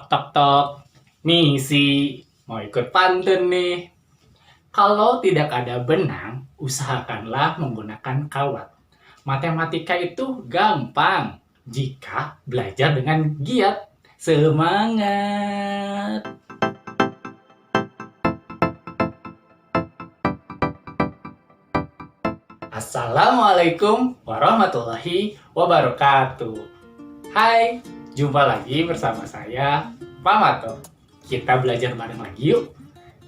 Tok tok, misi, mau ikut pantun nih. Kalau tidak ada benang, usahakanlah menggunakan kawat. Matematika itu gampang jika belajar dengan giat. Semangat! Assalamualaikum warahmatullahi wabarakatuh. Hai, jumpa lagi bersama saya, Pak Mato. Kita belajar bareng lagi yuk.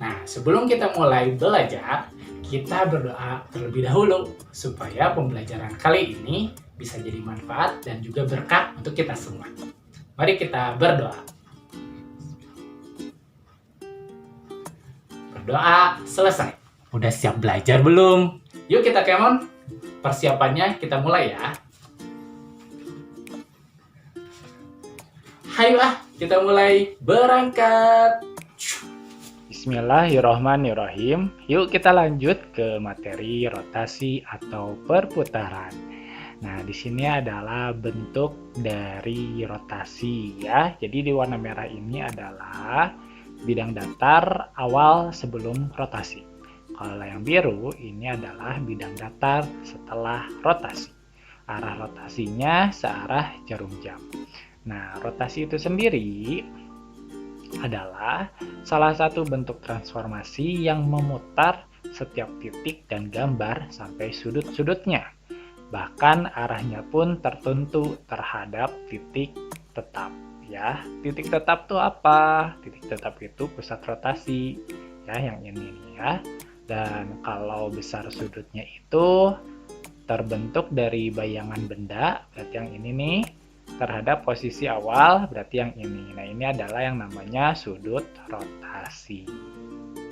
Nah, sebelum kita mulai belajar, kita berdoa terlebih dahulu supaya pembelajaran kali ini bisa jadi manfaat dan juga berkah untuk kita semua. Mari kita berdoa. Berdoa selesai. Udah siap belajar belum? Yuk kita kemon. Persiapannya kita mulai ya. Ayolah, kita mulai berangkat. Bismillahirrohmanirrohim. Yuk kita lanjut ke materi rotasi atau perputaran. Nah, di sini adalah bentuk dari rotasi ya. Jadi di warna merah ini adalah bidang datar awal sebelum rotasi. Kalau yang biru ini adalah bidang datar setelah rotasi. Arah rotasinya searah jarum jam. Nah, rotasi itu sendiri adalah salah satu bentuk transformasi yang memutar setiap titik dan gambar sampai sudut-sudutnya. Bahkan arahnya pun tertentu terhadap titik tetap ya. Titik tetap itu apa? Titik tetap itu pusat rotasi ya, yang ini ya. Dan kalau besar sudutnya itu terbentuk dari bayangan benda, berarti yang ini nih, terhadap posisi awal, berarti yang ini. Nah, ini adalah yang namanya sudut rotasi.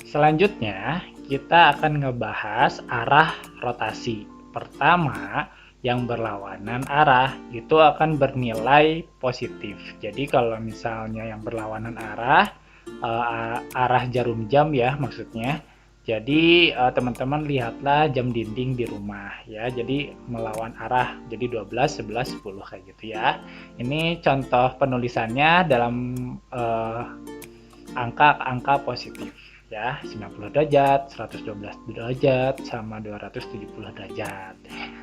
Selanjutnya, kita akan ngebahas arah rotasi. Pertama, yang berlawanan arah itu akan bernilai positif. Jadi kalau misalnya yang berlawanan arah, arah jarum jam ya maksudnya. Jadi teman-teman lihatlah jam dinding di rumah ya. Jadi melawan arah. Jadi 12, 11, 10 kayak gitu ya. Ini contoh penulisannya dalam angka-angka positif ya. 90 derajat, 112 derajat, sama 270 derajat.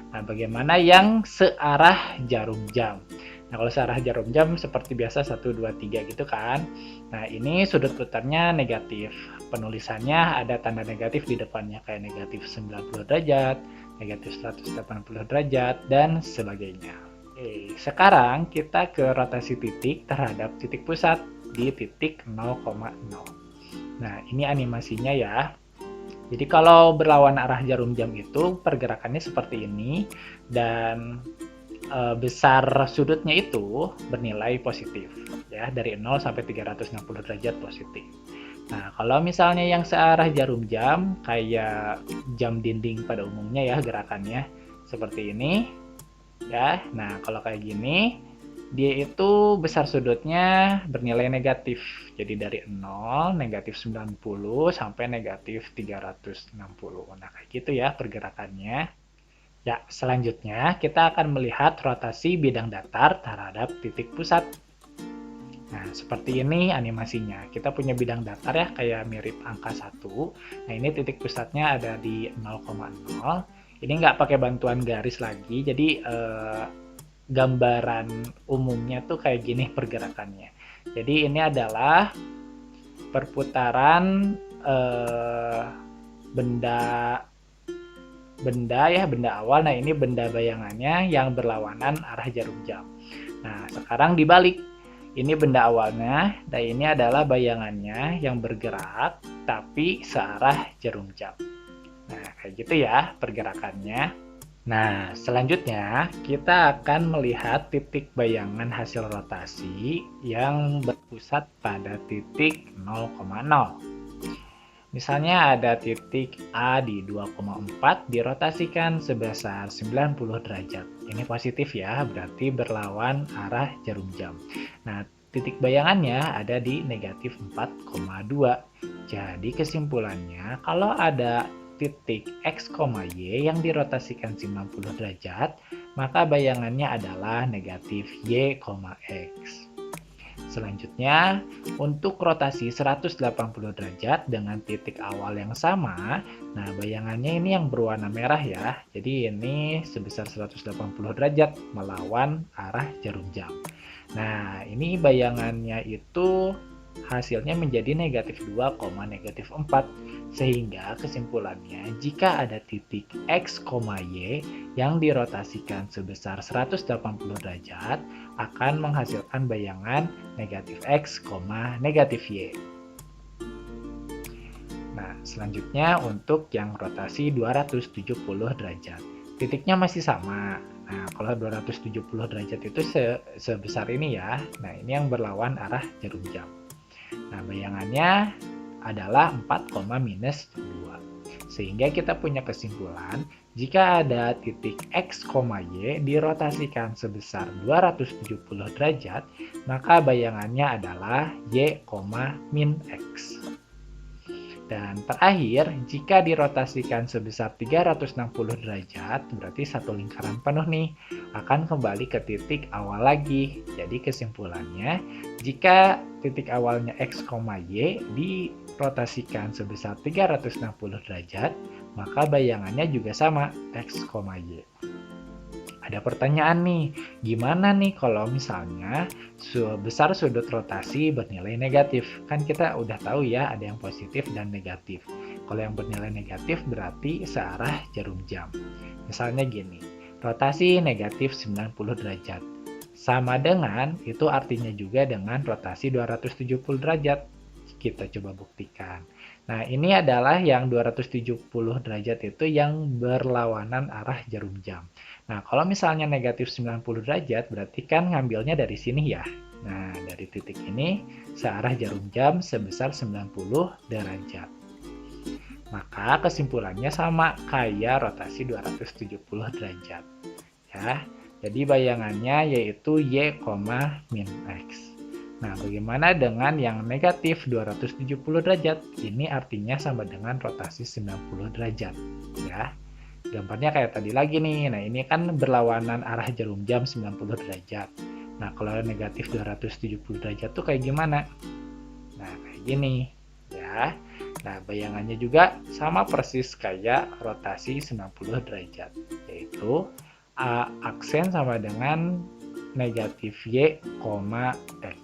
Nah, bagaimana yang searah jarum jam? Nah, kalau searah jarum jam seperti biasa 1, 2, 3 gitu kan. Nah, ini sudut putarnya negatif. Penulisannya ada tanda negatif di depannya kayak negatif 90 derajat, negatif 180 derajat, dan sebagainya. Oke, sekarang kita ke rotasi titik terhadap titik pusat di titik 0,0. Nah, ini animasinya ya. Jadi kalau berlawan arah jarum jam itu pergerakannya seperti ini dan besar sudutnya itu bernilai positif ya, dari 0 sampai 360 derajat positif. Nah, kalau misalnya yang searah jarum jam kayak jam dinding pada umumnya ya gerakannya seperti ini ya. Nah, kalau kayak gini dia itu besar sudutnya bernilai negatif. Jadi dari 0, negatif 90 sampai negatif 360. Nah, kayak gitu ya pergerakannya. Ya, selanjutnya kita akan melihat rotasi bidang datar terhadap titik pusat. Nah, seperti ini animasinya. Kita punya bidang datar ya, kayak mirip angka 1. Nah, ini titik pusatnya ada di 0,0. Ini nggak pakai bantuan garis lagi, jadi gambaran umumnya tuh kayak gini pergerakannya. Jadi ini adalah perputaran benda awal. Nah, ini benda bayangannya yang berlawanan arah jarum jam. Nah, sekarang dibalik. Ini benda awalnya, dan ini adalah bayangannya yang bergerak tapi searah jarum jam. Nah, kayak gitu ya pergerakannya. Nah, selanjutnya kita akan melihat titik bayangan hasil rotasi yang berpusat pada titik 0,0. Misalnya ada titik A di 2,4 dirotasikan sebesar 90 derajat. Ini positif ya, berarti berlawan arah jarum jam. Nah, titik bayangannya ada di negatif 4,2. Jadi kesimpulannya, kalau ada titik X, Y yang dirotasikan 90 derajat, maka bayangannya adalah negatif Y, X. Selanjutnya, untuk rotasi 180 derajat dengan titik awal yang sama, nah bayangannya ini yang berwarna merah ya. Jadi ini sebesar 180 derajat melawan arah jarum jam. Nah, ini bayangannya itu hasilnya menjadi negatif 2, negatif 4. Sehingga kesimpulannya, jika ada titik X, Y yang dirotasikan sebesar 180 derajat, akan menghasilkan bayangan negatif X, negatif Y. Nah, selanjutnya untuk yang rotasi 270 derajat. Titiknya masih sama. Nah, kalau 270 derajat itu sebesar ini ya. Nah, ini yang berlawan arah jarum jam. Nah, bayangannya adalah 4, minus 2. Sehingga kita punya kesimpulan, jika ada titik X, Y dirotasikan sebesar 270 derajat, maka bayangannya adalah Y, min X. Dan terakhir, jika dirotasikan sebesar 360 derajat, berarti satu lingkaran penuh nih, akan kembali ke titik awal lagi. Jadi kesimpulannya, jika titik awalnya X, Y dirotasikan sebesar 360 derajat, maka bayangannya juga sama, X, Y. Ada pertanyaan nih, gimana nih kalau misalnya besar sudut rotasi bernilai negatif? Kan kita udah tahu ya, ada yang positif dan negatif. Kalau yang bernilai negatif berarti searah jarum jam. Misalnya gini, rotasi negatif 90 derajat. Sama dengan, itu artinya juga dengan rotasi 270 derajat. Kita coba buktikan. Nah, ini adalah yang 270 derajat itu yang berlawanan arah jarum jam. Nah, kalau misalnya negatif 90 derajat, berarti kan ngambilnya dari sini ya. Nah, dari titik ini, searah jarum jam sebesar 90 derajat. Maka kesimpulannya sama, kayak rotasi 270 derajat. Ya, jadi bayangannya yaitu Y, min X. Nah, bagaimana dengan yang negatif 270 derajat? Ini artinya sama dengan rotasi 90 derajat. Ya, gambarnya kayak tadi lagi nih. Nah, ini kan berlawanan arah jarum jam 90 derajat. Nah, kalau negatif 270 derajat tuh kayak gimana? Nah, kayak gini. Ya, nah bayangannya juga sama persis kayak rotasi 90 derajat. Yaitu aksen sama dengan negatif Y, X.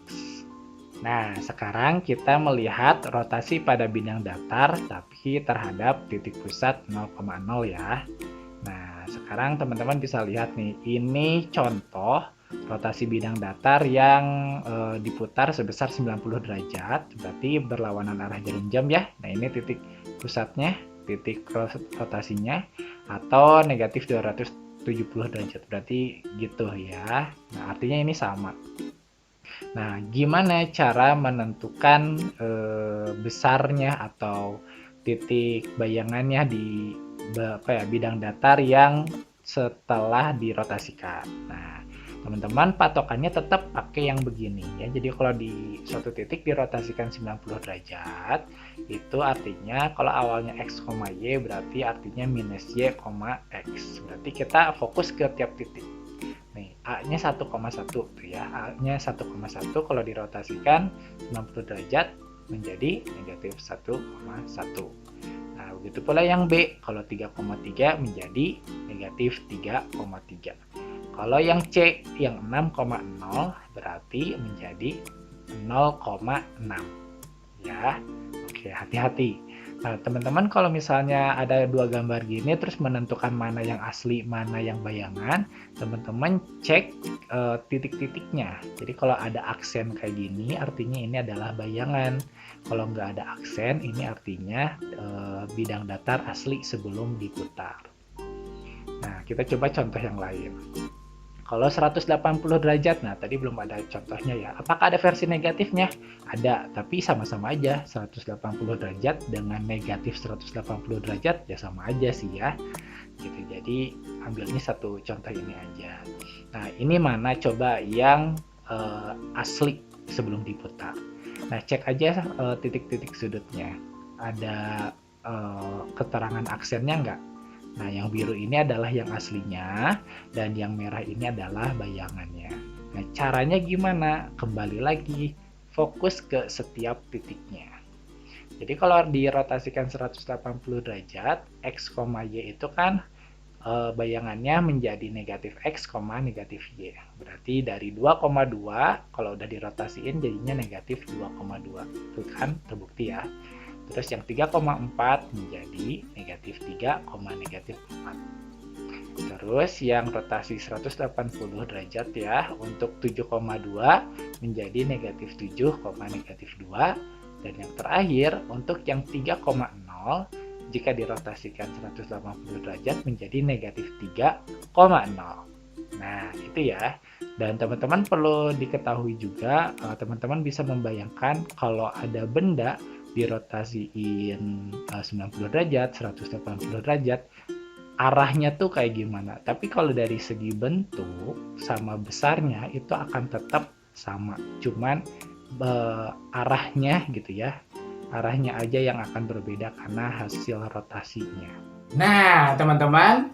Nah, sekarang kita melihat rotasi pada bidang datar tapi terhadap titik pusat 0,0 ya. Nah, sekarang teman-teman bisa lihat nih, ini contoh rotasi bidang datar yang diputar sebesar 90 derajat, berarti berlawanan arah jarum jam ya. Nah, ini titik pusatnya, titik rotasinya, atau negatif 270 derajat, berarti gitu ya. Nah, artinya ini sama. Nah, gimana cara menentukan besarnya atau titik bayangannya di bidang datar yang setelah dirotasikan? Nah, teman-teman patokannya tetap pakai yang begini ya. Jadi kalau di suatu titik dirotasikan 90 derajat, itu artinya kalau awalnya X, Y berarti artinya minus Y, X. Berarti kita fokus ke tiap titik. Nih, A-nya 1,1 tuh ya. A-nya 1,1 kalau dirotasikan 90 derajat menjadi negatif 1,1. Nah, begitu pula yang B, kalau 3,3 menjadi negatif 3,3. Kalau yang C, yang 6,0 berarti menjadi 0,6. Ya, oke, hati-hati. Nah, teman-teman kalau misalnya ada dua gambar gini terus menentukan mana yang asli, mana yang bayangan, teman-teman cek titik-titiknya. Jadi kalau ada aksen kayak gini artinya ini adalah bayangan. Kalau nggak ada aksen ini artinya bidang datar asli sebelum diputar. Nah, kita coba contoh yang lain. Kalau 180 derajat, nah tadi belum ada contohnya ya. Apakah ada versi negatifnya? Ada, tapi sama-sama aja. 180 derajat dengan negatif 180 derajat ya sama aja sih ya. Gitu. Jadi ambilnya satu contoh ini aja. Nah, ini mana coba yang asli sebelum diputar. Nah, cek aja titik-titik sudutnya. Ada keterangan aksennya nggak? Nah, yang biru ini adalah yang aslinya, dan yang merah ini adalah bayangannya. Nah, caranya gimana? Kembali lagi, fokus ke setiap titiknya. Jadi kalau dirotasikan 180 derajat, X, Y itu kan bayangannya menjadi negatif X, negatif Y. Berarti dari 2,2 kalau udah dirotasiin jadinya negatif 2,2. Itu kan terbukti ya. Terus yang 3,4 menjadi negatif 3, negatif 4. Terus yang rotasi 180 derajat ya, untuk 7,2 menjadi negatif 7, negatif 2. Dan yang terakhir untuk yang 3,0 jika dirotasikan 180 derajat menjadi negatif 3,0. Nah, itu ya. Dan teman-teman perlu diketahui juga, teman-teman bisa membayangkan kalau ada benda dirotasiin 90 derajat, 180 derajat, arahnya tuh kayak gimana. Tapi kalau dari segi bentuk sama besarnya itu akan tetap sama. Cuman arahnya gitu ya. Arahnya aja yang akan berbeda karena hasil rotasinya. Nah, teman-teman,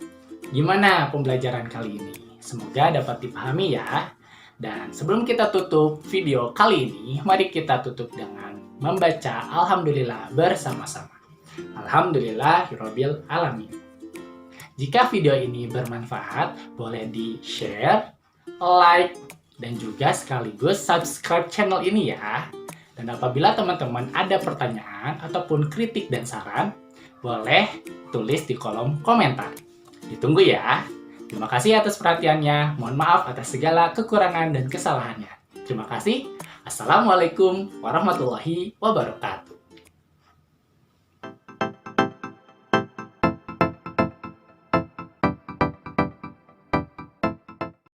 gimana pembelajaran kali ini? Semoga dapat dipahami ya. Dan sebelum kita tutup video kali ini, mari kita tutup dengan membaca Alhamdulillah bersama-sama. Alhamdulillahirabbil alamin. Jika video ini bermanfaat, boleh di-share, like, dan juga sekaligus subscribe channel ini ya. Dan apabila teman-teman ada pertanyaan ataupun kritik dan saran, boleh tulis di kolom komentar. Ditunggu ya. Terima kasih atas perhatiannya. Mohon maaf atas segala kekurangan dan kesalahannya. Terima kasih. Assalamualaikum warahmatullahi wabarakatuh.